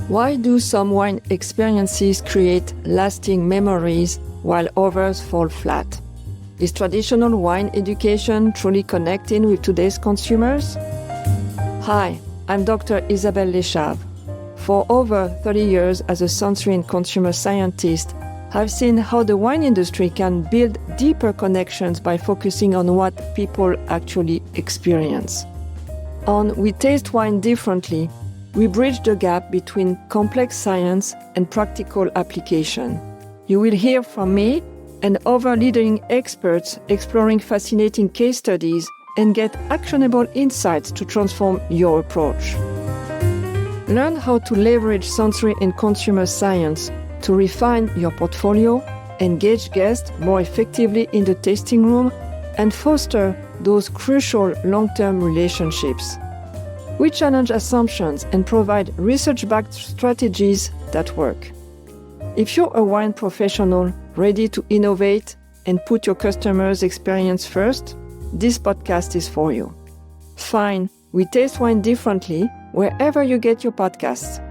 Why do some wine experiences create lasting memories while others fall flat? Is traditional wine education truly connecting with today's consumers? Hi, I'm Dr. Isabelle Leschave. For over 30 years as a sensory and consumer scientist, I've seen how the wine industry can build deeper connections by focusing on what people actually experience. On We Taste Wine Differently, we bridge the gap between complex science and practical application. You will hear from me and other leading experts exploring fascinating case studies and get actionable insights to transform your approach. Learn how to leverage sensory and consumer science to refine your portfolio, engage guests more effectively in the tasting room, and foster those crucial long-term relationships. We challenge assumptions and provide research-backed strategies that work. If you're a wine professional ready to innovate and put your customers' experience first, this podcast is for you. Find We Taste Wine Differently wherever you get your podcasts.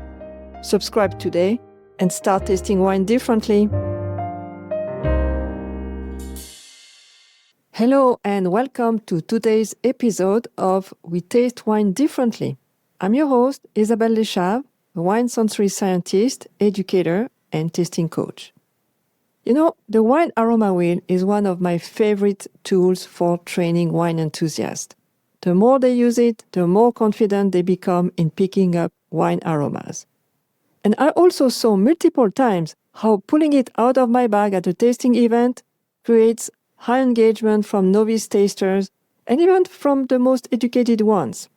Subscribe today and start tasting wine differently. Hello and welcome to today's episode of We Taste Wine Differently. I'm your host, Isabelle Leschave, a wine sensory scientist, educator, and tasting coach. You know, the Wine Aroma Wheel is one of my favorite tools for training wine enthusiasts. The more they use it, the more confident they become in picking up wine aromas. And I also saw multiple times how pulling it out of my bag at a tasting event creates high engagement from novice tasters and even from the most educated ones.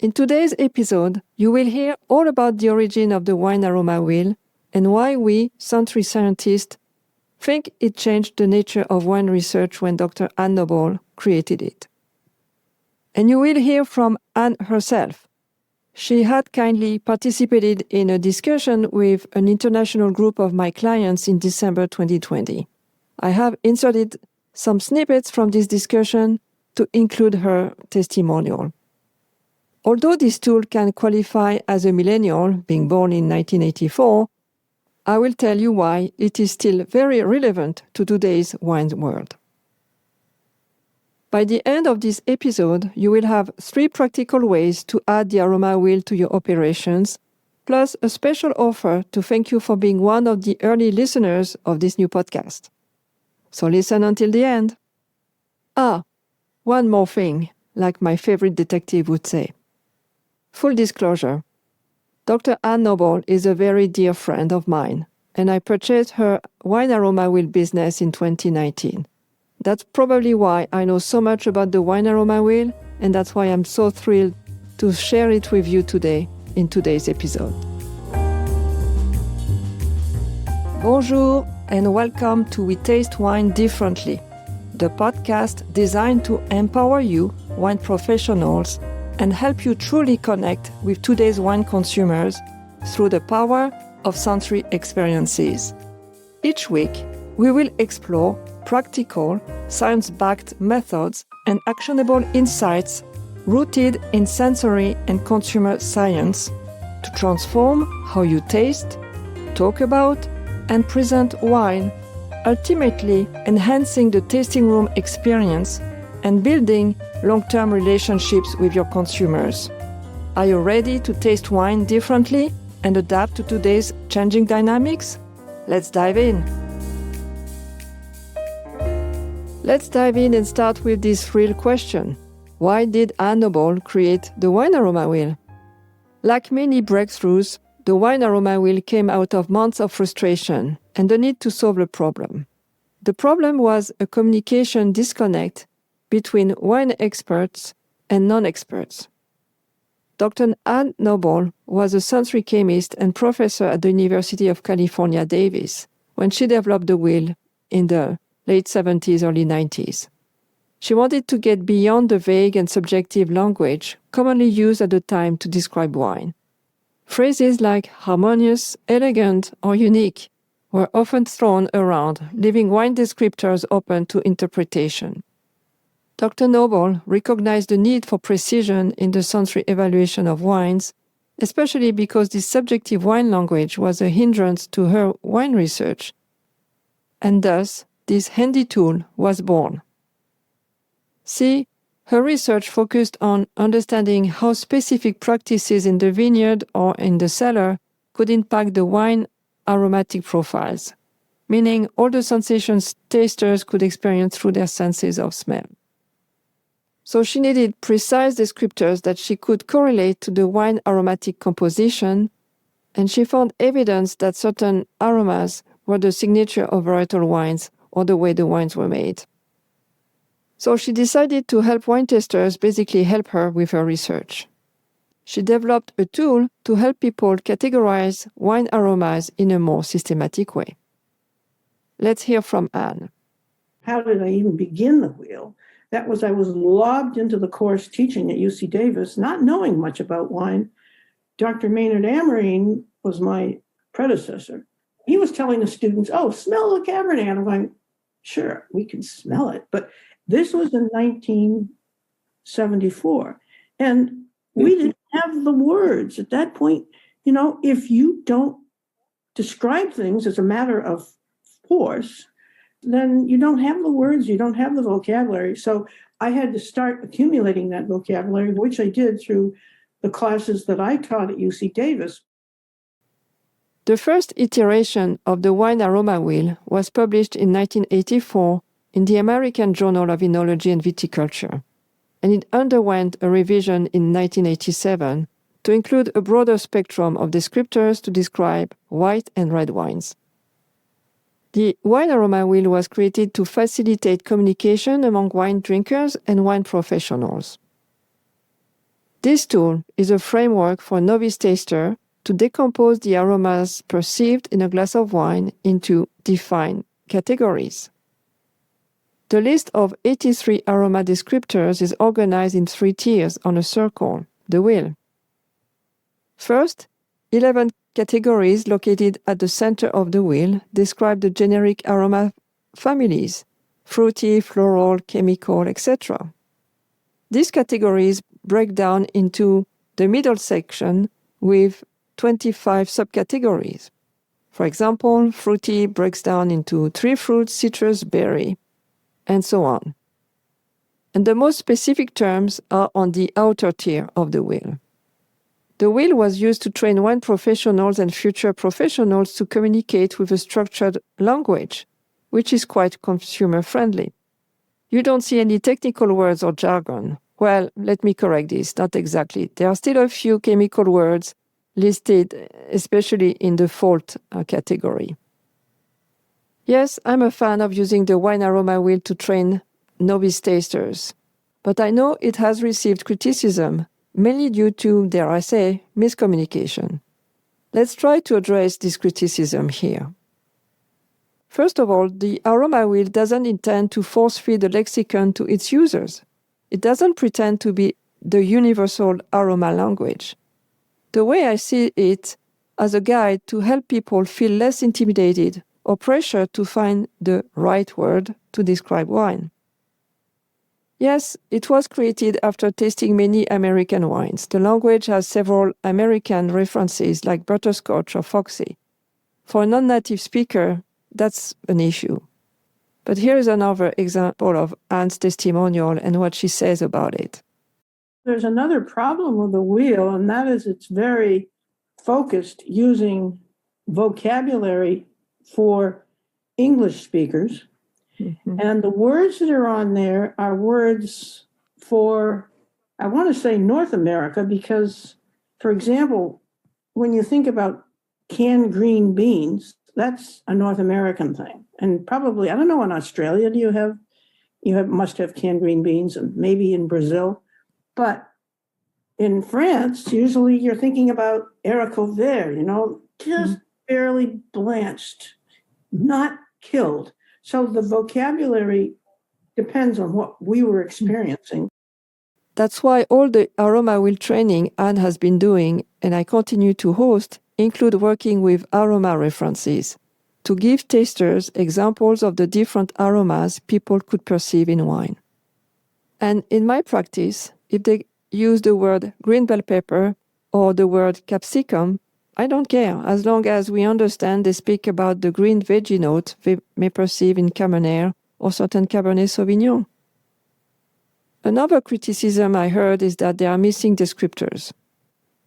In today's episode, you will hear all about the origin of the Wine Aroma Wheel and why we, sensory scientists, think it changed the nature of wine research when Dr. Anne Noble created it. And you will hear from Anne herself. She had kindly participated in a discussion with an international group of my clients in December 2020. I have inserted some snippets from this discussion to include her testimonial. Although this tool can qualify as a millennial, being born in 1984, I will tell you why it is still very relevant to today's wine world. By the end of this episode, you will have 3 practical ways to add the aroma wheel to your operations, plus a special offer to thank you for being one of the early listeners of this new podcast. So listen until the end. One more thing, like my favorite detective would say. Full disclosure, Dr. Anne Noble is a very dear friend of mine, and I purchased her Wine Aroma Wheel business in 2019. That's probably why I know so much about the Wine Aroma Wheel, and that's why I'm so thrilled to share it with you today in today's episode. Bonjour and welcome to We Taste Wine Differently, the podcast designed to empower you, wine professionals, and help you truly connect with today's wine consumers through the power of sensory experiences. Each week, we will explore practical, science-backed methods and actionable insights rooted in sensory and consumer science to transform how you taste, talk about, and present wine, ultimately enhancing the tasting room experience and building long-term relationships with your consumers. Are you ready to taste wine differently and adapt to today's changing dynamics? Let's dive in. Let's dive in and start with this real question. Why did Anne Noble create the Wine Aroma Wheel? Like many breakthroughs, the Wine Aroma Wheel came out of months of frustration and the need to solve a problem. The problem was a communication disconnect between wine experts and non-experts. Dr. Anne Noble was a sensory chemist and professor at the University of California, Davis, when she developed the wheel in the late 70s, early 90s. She wanted to get beyond the vague and subjective language commonly used at the time to describe wine. Phrases like harmonious, elegant, or unique were often thrown around, leaving wine descriptors open to interpretation. Dr. Noble recognized the need for precision in the sensory evaluation of wines especially because this subjective wine language was a hindrance to her wine research. And thus, this handy tool was born. See, her research focused on understanding how specific practices in the vineyard or in the cellar could impact the wine aromatic profiles, meaning all the sensations tasters could experience through their senses of smell. So she needed precise descriptors that she could correlate to the wine aromatic composition, and she found evidence that certain aromas were the signature of varietal wines or the way the wines were made. So she decided to help wine tasters basically help her with her research. She developed a tool to help people categorize wine aromas in a more systematic way. Let's hear from Anne. How did I even begin the wheel? That was, I was lobbed into the course teaching at UC Davis, not knowing much about wine. Dr. Maynard Amarine was my predecessor. He was telling the students, oh, smell the Cabernet. And I'm going, sure, we can smell it. But this was in 1974. And we didn't have the words at that point. You know, if you don't describe things as a matter of force, then you don't have the words, you don't have the vocabulary. So I had to start accumulating that vocabulary, which I did through the classes that I taught at UC Davis. The first iteration of the Wine Aroma Wheel was published in 1984 in the American Journal of Enology and Viticulture, and it underwent a revision in 1987 to include a broader spectrum of descriptors to describe white and red wines. The Wine Aroma Wheel was created to facilitate communication among wine drinkers and wine professionals. This tool is a framework for a novice taster to decompose the aromas perceived in a glass of wine into defined categories. The list of 83 aroma descriptors is organized in 3 tiers on a circle, the wheel. First, 11 categories located at the center of the wheel describe the generic aroma families: fruity, floral, chemical, etc. These categories break down into the middle section with 25 subcategories. For example, fruity breaks down into 3 fruits, citrus, berry, and so on. And the most specific terms are on the outer tier of the wheel. The wheel was used to train wine professionals and future professionals to communicate with a structured language, which is quite consumer-friendly. You don't see any technical words or jargon. Well, let me correct this, not exactly. There are still a few chemical words listed, especially in the fault category. Yes, I'm a fan of using the Wine Aroma Wheel to train novice tasters, but I know it has received criticism, mainly due to, dare I say, miscommunication. Let's try to address this criticism here. First of all, the Aroma Wheel doesn't intend to force-feed a lexicon to its users. It doesn't pretend to be the universal aroma language. The way I see it as a guide to help people feel less intimidated or pressured to find the right word to describe wine. Yes, it was created after tasting many American wines. The language has several American references like butterscotch or foxy. For a non-native speaker, that's an issue. But here is another example of Anne's testimonial and what she says about it. There's another problem with the wheel, and that is it's very focused using vocabulary for English speakers. Mm-hmm. And the words that are on there are words for, I want to say North America, because, for example, when you think about canned green beans, that's a North American thing. And probably, I don't know, in Australia, must have canned green beans, and maybe in Brazil. But in France, usually you're thinking about haricot vert, just barely blanched, not killed. So the vocabulary depends on what we were experiencing. That's why all the Aroma Wheel training Anne has been doing, and I continue to host, include working with aroma references to give tasters examples of the different aromas people could perceive in wine. And in my practice, if they use the word green bell pepper, or the word capsicum, I don't care, as long as we understand they speak about the green veggie note they may perceive in Cabernet or certain Cabernet Sauvignon. Another criticism I heard is that they are missing descriptors.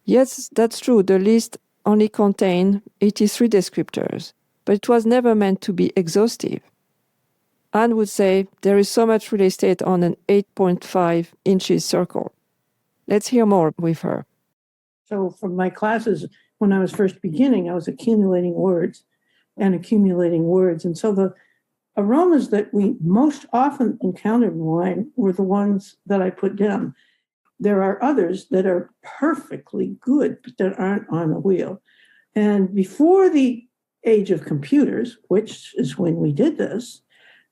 Yes, that's true, the list only contained 83 descriptors, but it was never meant to be exhaustive. Anne would say there is so much real estate on an 8.5 inches circle. Let's hear more with her. So from my classes, when I was first beginning, I was accumulating words. And so the aromas that we most often encountered in wine were the ones that I put down. There are others that are perfectly good, but that aren't on the wheel. And before the age of computers, which is when we did this,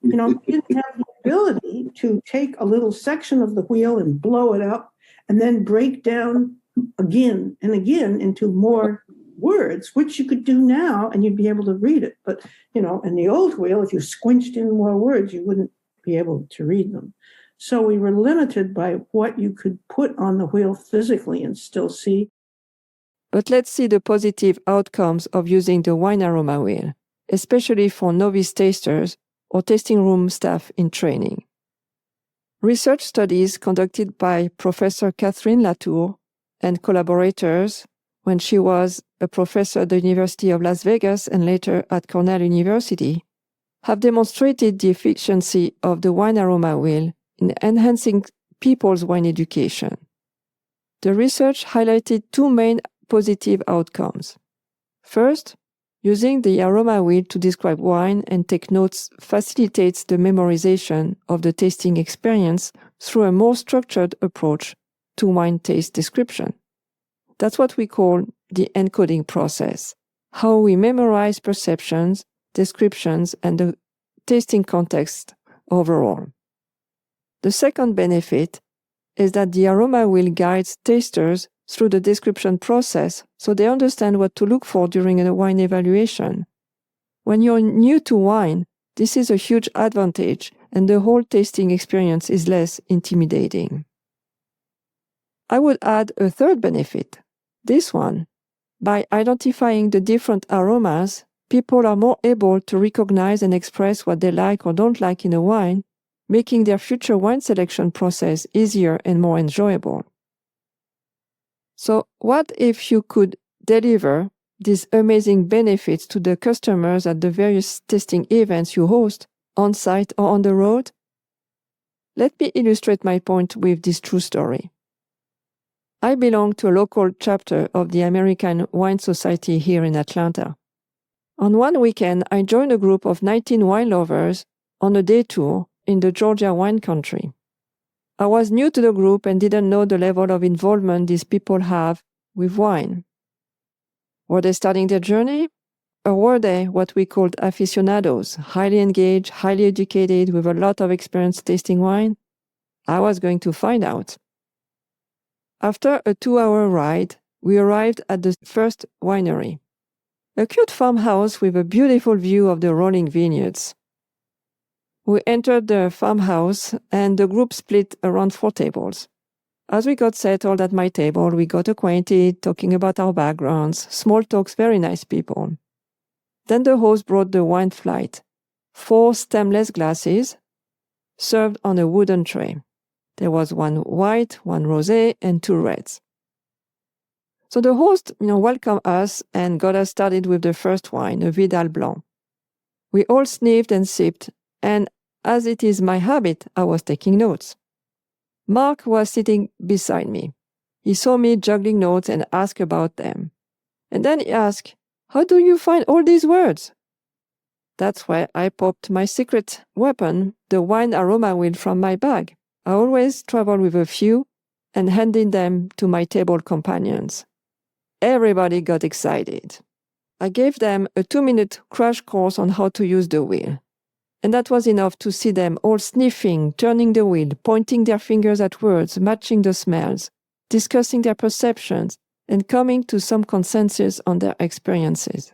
we didn't have the ability to take a little section of the wheel and blow it up and then break down again and again into more words, which you could do now and you'd be able to read it. But, in the old wheel, if you squinched in more words, you wouldn't be able to read them. So we were limited by what you could put on the wheel physically and still see. But let's see the positive outcomes of using the Wine Aroma Wheel, especially for novice tasters or tasting room staff in training. Research studies conducted by Professor Catherine Latour and collaborators when she was a professor at the University of Las Vegas and later at Cornell University have demonstrated the efficiency of the Wine Aroma Wheel in enhancing people's wine education. The research highlighted two main positive outcomes. First, using the aroma wheel to describe wine and take notes facilitates the memorization of the tasting experience through a more structured approach to wine taste description. That's what we call the encoding process, how we memorize perceptions, descriptions, and the tasting context overall. The second benefit is that the aroma wheel guides tasters through the description process so they understand what to look for during a wine evaluation. When you're new to wine, this is a huge advantage and the whole tasting experience is less intimidating. I would add a third benefit. This one, by identifying the different aromas, people are more able to recognize and express what they like or don't like in a wine, making their future wine selection process easier and more enjoyable. So what if you could deliver these amazing benefits to the customers at the various tasting events you host, on-site or on the road? Let me illustrate my point with this true story. I belong to a local chapter of the American Wine Society here in Atlanta. On one weekend, I joined a group of 19 wine lovers on a day tour in the Georgia wine country. I was new to the group and didn't know the level of involvement these people have with wine. Were they starting their journey? Or were they what we called aficionados, highly engaged, highly educated, with a lot of experience tasting wine? I was going to find out. After a 2-hour ride, we arrived at the first winery, a cute farmhouse with a beautiful view of the rolling vineyards. We entered the farmhouse and the group split around 4 tables. As we got settled at my table, we got acquainted, talking about our backgrounds, small talks, very nice people. Then the host brought the wine flight, 4 stemless glasses served on a wooden tray. There was 1 white, 1 rosé, and 2 reds. So the host, welcomed us and got us started with the first wine, a Vidal Blanc. We all sniffed and sipped, and as it is my habit, I was taking notes. Mark was sitting beside me. He saw me juggling notes and asked about them. And then he asked, "How do you find all these words?" That's where I popped my secret weapon, the Wine Aroma Wheel, from my bag. I always travel with a few and handed them to my table companions. Everybody got excited. I gave them a 2-minute crash course on how to use the wheel. And that was enough to see them all sniffing, turning the wheel, pointing their fingers at words, matching the smells, discussing their perceptions, and coming to some consensus on their experiences.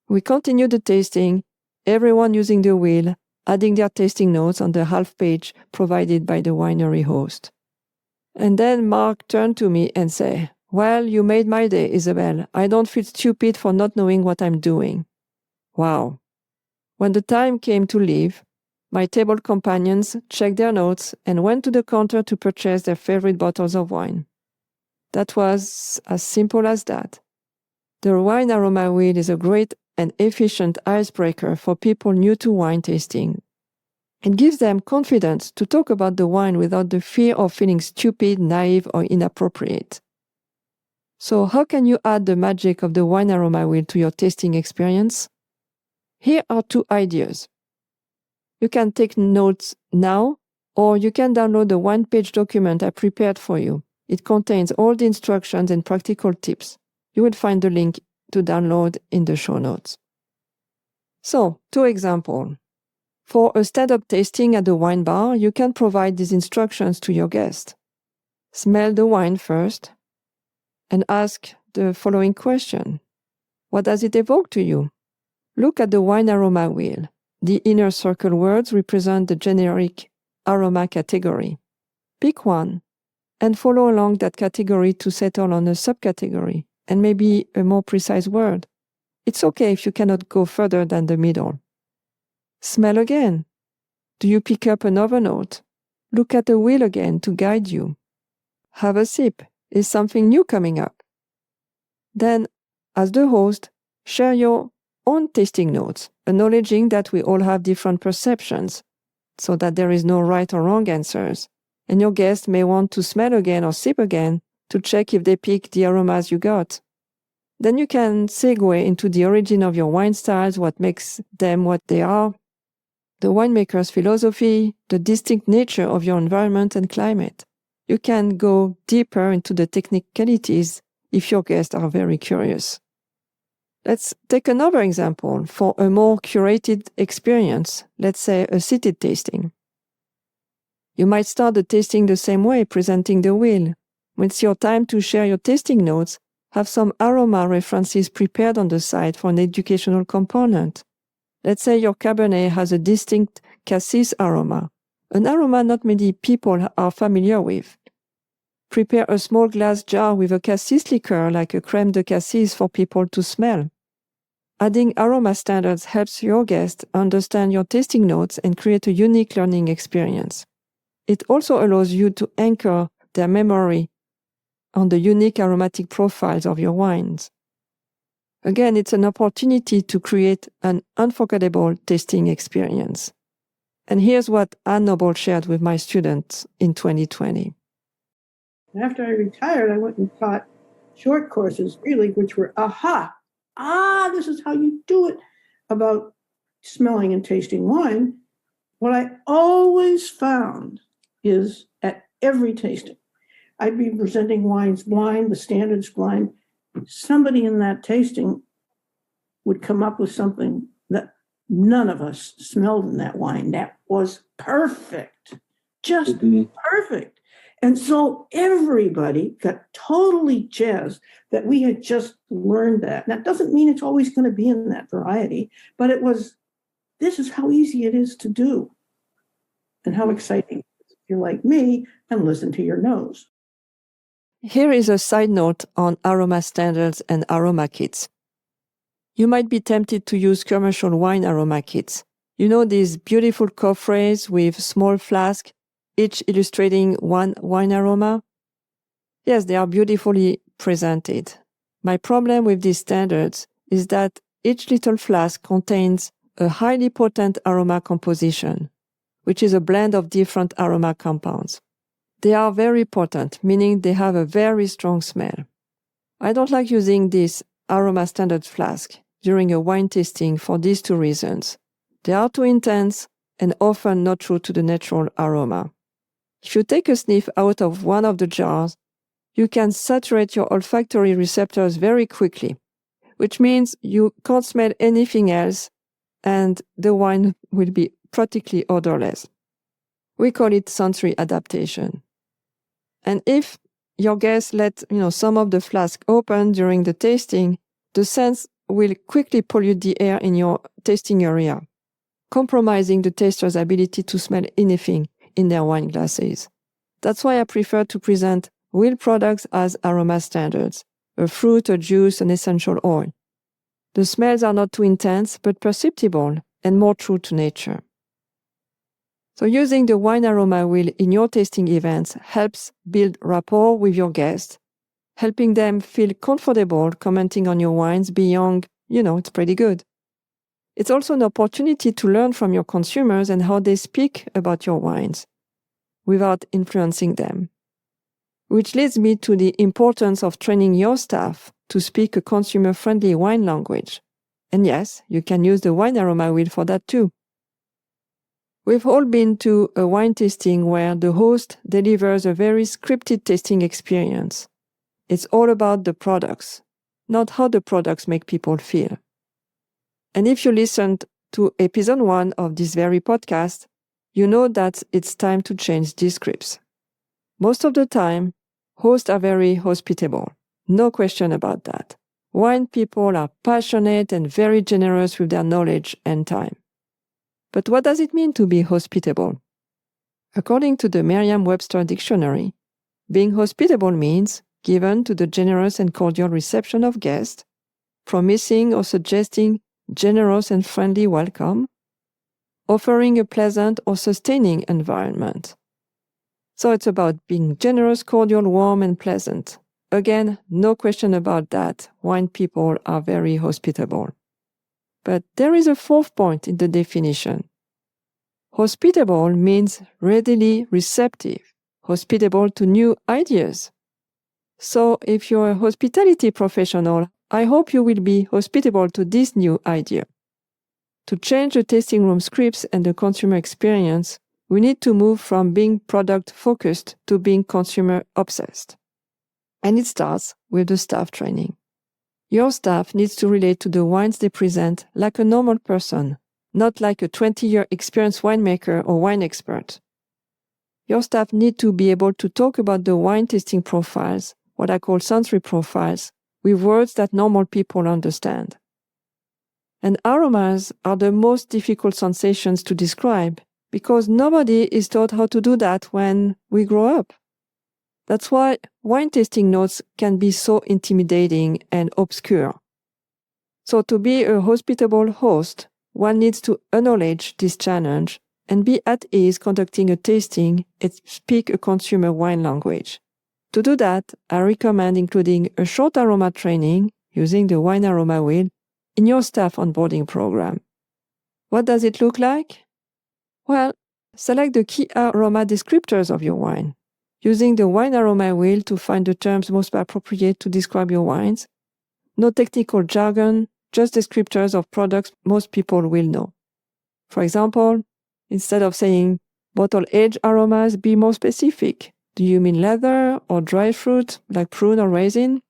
We continued the tasting, everyone using the wheel, adding their tasting notes on the half page provided by the winery host. And then Mark turned to me and said, Well, you made my day, Isabel. I don't feel stupid for not knowing what I'm doing. Wow. When the time came to leave, my table companions checked their notes and went to the counter to purchase their favorite bottles of wine. That was as simple as that. The Wine Aroma Wheel is a great and efficient icebreaker for people new to wine tasting. It gives them confidence to talk about the wine without the fear of feeling stupid, naive, or inappropriate. So how can you add the magic of the Wine Aroma Wheel to your tasting experience? Here are 2 ideas. You can take notes now, or you can download the one-page document I prepared for you. It contains all the instructions and practical tips. You will find the link to download in the show notes. So, 2 examples. For a stand-up tasting at the wine bar, you can provide these instructions to your guest. Smell the wine first and ask the following question. What does it evoke to you? Look at the Wine Aroma Wheel. The inner circle words represent the generic aroma category. Pick one and follow along that category to settle on a subcategory and maybe a more precise word. It's okay if you cannot go further than the middle. Smell again. Do you pick up another note? Look at the wheel again to guide you. Have a sip. Is something new coming up? Then, as the host, share your own tasting notes, acknowledging that we all have different perceptions, so that there is no right or wrong answers, and your guest may want to smell again or sip again to check if they pick the aromas you got. Then you can segue into the origin of your wine styles, what makes them what they are, the winemaker's philosophy, the distinct nature of your environment and climate. You can go deeper into the technicalities if your guests are very curious. Let's take another example for a more curated experience, let's say a seated tasting. You might start the tasting the same way, presenting the wheel. When it's your time to share your tasting notes, have some aroma references prepared on the side for an educational component. Let's say your Cabernet has a distinct cassis aroma, an aroma not many people are familiar with. Prepare a small glass jar with a cassis liqueur like a crème de cassis for people to smell. Adding aroma standards helps your guests understand your tasting notes and create a unique learning experience. It also allows you to anchor their memory on the unique aromatic profiles of your wines. Again, it's an opportunity to create an unforgettable tasting experience. And here's what Anne Noble shared with my students in 2020. After I retired, I went and taught short courses, really, which were this is how you do it, about smelling and tasting wine. What I always found is at every tasting, I'd be presenting wines blind, the standards blind. Somebody in that tasting would come up with something that none of us smelled in that wine. That was perfect, just perfect. And so everybody got totally jazzed that we had just learned that. That doesn't mean it's always going to be in that variety, but this is how easy it is to do and how exciting it is if you're like me and listen to your nose. Here is a side note on aroma standards and aroma kits. You might be tempted to use commercial wine aroma kits. You know these beautiful coffrets with small flasks, each illustrating one wine aroma? Yes, they are beautifully presented. My problem with these standards is that each little flask contains a highly potent aroma composition, which is a blend of different aroma compounds. They are very potent, meaning they have a very strong smell. I don't like using this aroma standard flask during a wine tasting for these 2 reasons. They are too intense and often not true to the natural aroma. If you take a sniff out of one of the jars, you can saturate your olfactory receptors very quickly, which means you can't smell anything else and the wine will be practically odorless. We call it sensory adaptation. And if your guests let some of the flask open during the tasting, the scents will quickly pollute the air in your tasting area, compromising the taster's ability to smell anything in their wine glasses. That's why I prefer to present Wheel products as aroma standards: a fruit, a juice, an essential oil. The smells are not too intense, but perceptible and more true to nature. So using the Wine Aroma Wheel in your tasting events helps build rapport with your guests, helping them feel comfortable commenting on your wines beyond, it's pretty good. It's also an opportunity to learn from your consumers and how they speak about your wines without influencing them. Which leads me to the importance of training your staff to speak a consumer-friendly wine language. And yes, you can use the Wine Aroma Wheel for that too. We've all been to a wine tasting where the host delivers a very scripted tasting experience. It's all about the products, not how the products make people feel. And if you listened to episode 1 of this very podcast, you know that it's time to change these scripts. Most of the time, hosts are very hospitable. No question about that. Wine people are passionate and very generous with their knowledge and time. But what does it mean to be hospitable? According to the Merriam-Webster dictionary, being hospitable means given to the generous and cordial reception of guests, promising or suggesting generous and friendly welcome, offering a pleasant or sustaining environment. So it's about being generous, cordial, warm, and pleasant. Again, no question about that. Wine people are very hospitable. But there is a fourth point in the definition. Hospitable means readily receptive, hospitable to new ideas. So if you're a hospitality professional, I hope you will be hospitable to this new idea. To change the tasting room scripts and the consumer experience, we need to move from being product-focused to being consumer-obsessed. And it starts with the staff training. Your staff needs to relate to the wines they present like a normal person, not like a 20-year experienced winemaker or wine expert. Your staff need to be able to talk about the wine tasting profiles, what I call sensory profiles, with words that normal people understand. And aromas are the most difficult sensations to describe because nobody is taught how to do that when we grow up. That's why wine tasting notes can be so intimidating and obscure. So to be a hospitable host, one needs to acknowledge this challenge and be at ease conducting a tasting and speak a consumer wine language. To do that, I recommend including a short aroma training using the Wine Aroma Wheel in your staff onboarding program. What does it look like? Well, select the key aroma descriptors of your wine, using the Wine Aroma Wheel to find the terms most appropriate to describe your wines. No technical jargon, just descriptors of products most people will know. For example, instead of saying bottle-aged aromas, be more specific. Do you mean leather or dry fruit, like prune or raisin?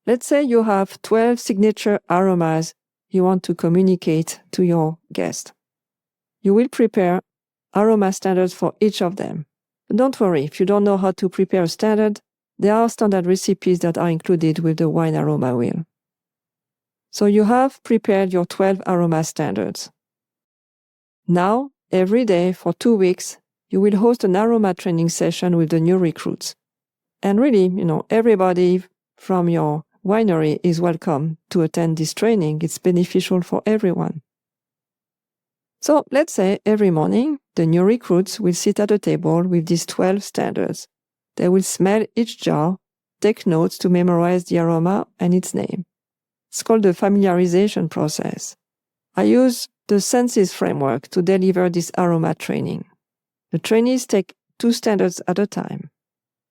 Let's say you have 12 signature aromas you want to communicate to your guest. You will prepare aroma standards for each of them. But don't worry, if you don't know how to prepare a standard, there are standard recipes that are included with the Wine Aroma Wheel. So you have prepared your 12 aroma standards. Now, every day for 2 weeks, you will host an aroma training session with the new recruits. And really, everybody from your winery is welcome to attend this training. It's beneficial for everyone. So let's say every morning, the new recruits will sit at a table with these 12 standards. They will smell each jar, take notes to memorize the aroma and its name. It's called the familiarization process. I use the senses framework to deliver this aroma training. The trainees take 2 standards at a time.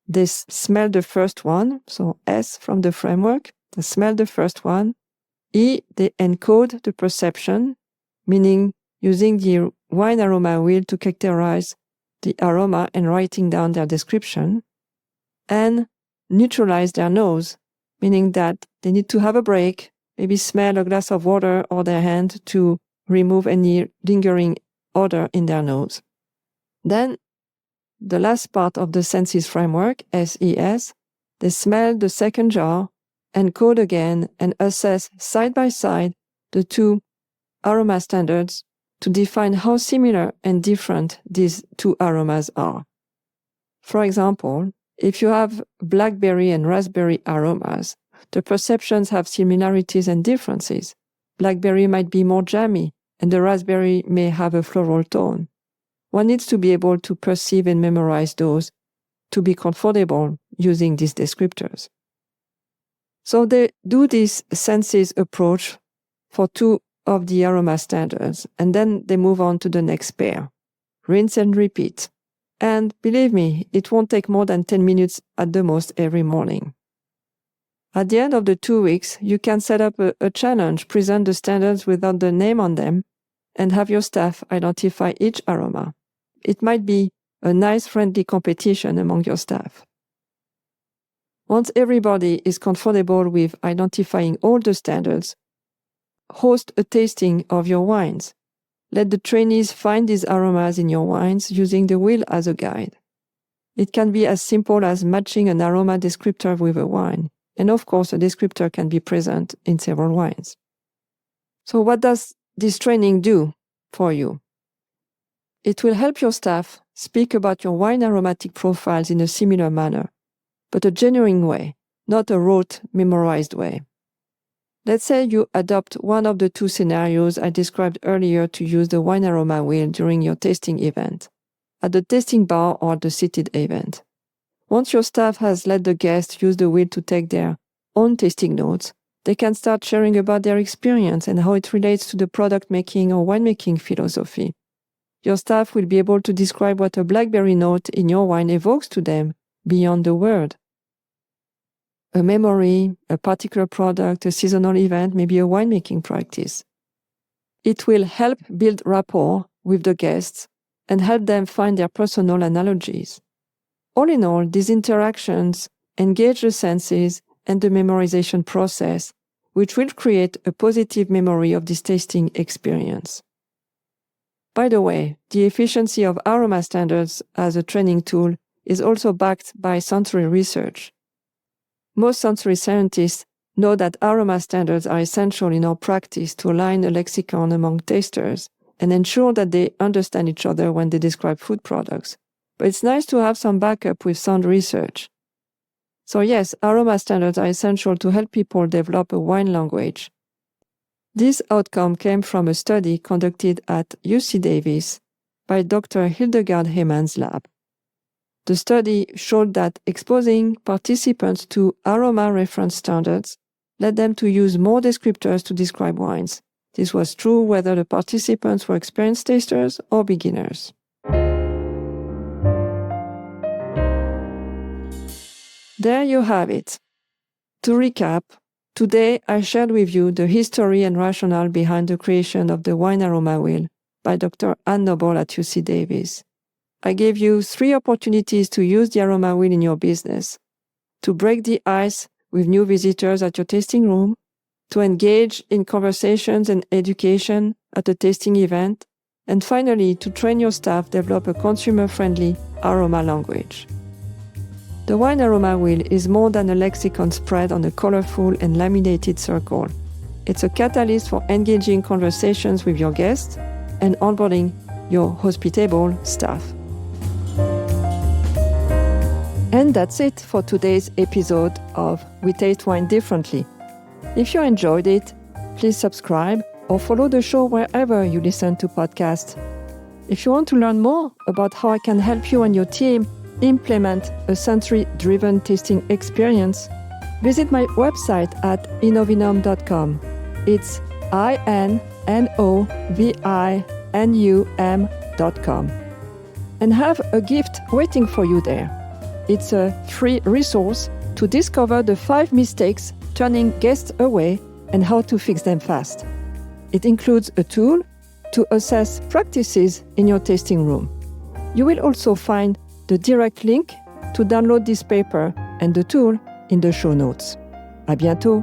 They smell the first one, so S from the framework. They smell the first one. E, they encode the perception, meaning using the Wine Aroma Wheel to characterize the aroma and writing down their description. And neutralize their nose, meaning that they need to have a break, maybe smell a glass of water or their hand to remove any lingering odor in their nose. Then, the last part of the senses framework, SES, they smell the second jar, encode again, and assess side by side the 2 aroma standards to define how similar and different these 2 aromas are. For example, If you have blackberry and raspberry aromas, the perceptions have similarities and differences. Blackberry might be more jammy, and the raspberry may have a floral tone. One needs to be able to perceive and memorize those to be comfortable using these descriptors. So they do this senses approach for 2 of the aroma standards, and then they move on to the next pair. Rinse and repeat. And believe me, it won't take more than 10 minutes at the most every morning. At the end of the 2 weeks, you can set up a challenge, present the standards without the name on them, and have your staff identify each aroma. It might be a nice friendly competition among your staff. Once everybody is comfortable with identifying all the standards, host a tasting of your wines. Let the trainees find these aromas in your wines using the wheel as a guide. It can be as simple as matching an aroma descriptor with a wine. And of course, a descriptor can be present in several wines. So what does this training do for you? It will help your staff speak about your wine aromatic profiles in a similar manner, but a genuine way, not a rote, memorized way. Let's say you adopt one of the 2 scenarios I described earlier to use the Wine Aroma Wheel during your tasting event, at the tasting bar or the seated event. Once your staff has let the guests use the wheel to take their own tasting notes, they can start sharing about their experience and how it relates to the product making or winemaking philosophy. Your staff will be able to describe what a blackberry note in your wine evokes to them beyond the word. A memory, a particular product, a seasonal event, maybe a winemaking practice. It will help build rapport with the guests and help them find their personal analogies. All in all, these interactions engage the senses and the memorization process, which will create a positive memory of this tasting experience. By the way, the efficiency of aroma standards as a training tool is also backed by sensory research. Most sensory scientists know that aroma standards are essential in our practice to align a lexicon among tasters and ensure that they understand each other when they describe food products. But it's nice to have some backup with sound research. So yes, aroma standards are essential to help people develop a wine language. This outcome came from a study conducted at UC Davis by Dr. Hildegard Hemann's lab. The study showed that exposing participants to aroma reference standards led them to use more descriptors to describe wines. This was true whether the participants were experienced tasters or beginners. There you have it. To recap, today I shared with you the history and rationale behind the creation of the Wine Aroma Wheel by Dr. Ann Noble at UC Davis. I gave you 3 opportunities to use the aroma wheel in your business: to break the ice with new visitors at your tasting room, to engage in conversations and education at a tasting event, and finally, to train your staff develop a consumer-friendly aroma language. The Wine Aroma Wheel is more than a lexicon spread on a colorful and laminated circle. It's a catalyst for engaging conversations with your guests and onboarding your hospitable staff. And that's it for today's episode of We Taste Wine Differently. If you enjoyed it, please subscribe or follow the show wherever you listen to podcasts. If you want to learn more about how I can help you and your team implement a sensory-driven tasting experience, visit my website at InnoVinum.com. It's INOVINUM.com. And have a gift waiting for you there. It's a free resource to discover the 5 mistakes turning guests away and how to fix them fast. It includes a tool to assess practices in your tasting room. You will also find the direct link to download this paper and the tool in the show notes. À bientôt!